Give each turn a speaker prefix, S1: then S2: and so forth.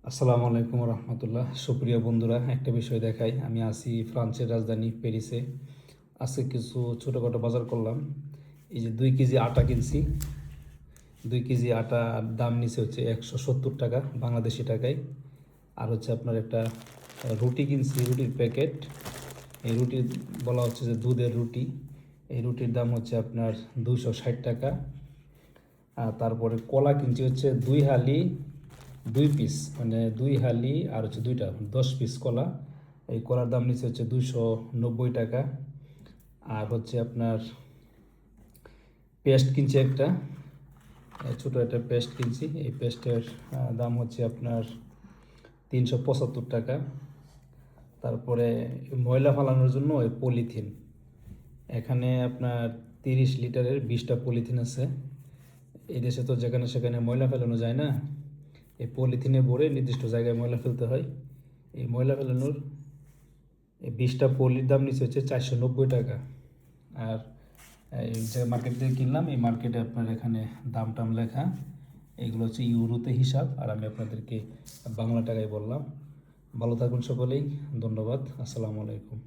S1: আসসালামু আলাইকুম রহমতুল্লাহ। সুপ্রিয় বন্ধুরা, একটা বিষয় দেখাই। আমি আছি ফ্রান্সের রাজধানী প্যারিসে। আজকে কিছু ছোটোখাটো বাজার করলাম। এই যে 2 কেজি আটা কিনছি। 2 কেজি আটার দাম নিচে হচ্ছে 170 টাকা বাংলাদেশি টাকায়। আর হচ্ছে আপনার একটা রুটি কিনছি, রুটির প্যাকেট। এই রুটি বলা হচ্ছে যে দুধের রুটি। এই রুটির দাম হচ্ছে আপনার 260 টাকা। আর তারপরে কলা কিনছি হচ্ছে 2 হালি 2 পিস, মানে 2 হালি আর হচ্ছে দুইটা 10 পিস কলা। এই কলার দাম নিচ্ছে হচ্ছে 290 টাকা। আর হচ্ছে আপনার পেস্ট কিনছি একটা, ছোটো একটা পেস্ট কিনছি। এই পেস্টের দাম হচ্ছে আপনার 375 টাকা। তারপরে ময়লা ফালানোর জন্য ওই পলিথিন, এখানে আপনার 30 লিটারের 20টা পলিথিন আছে। এই দেশে তো যেখানে সেখানে ময়লা ফেলানো যায় না, এই পলিথিনে ভরে নির্দিষ্ট জায়গায় ময়লা ফেলতে হয়। এই ময়লা ফেলানোর এই 20টা পলির দাম নিচ্ছে হচ্ছে 490 টাকা। আর এই যে মার্কেট থেকে কিনলাম, এই মার্কেটে আপনার এখানে দাম টাম লেখা, এইগুলো হচ্ছে ইউরোতে হিসাব, আর আমি আপনাদেরকে বাংলা টাকায় বললাম। ভালো থাকুন সকলেই, ধন্যবাদ, আসসালামু আলাইকুম।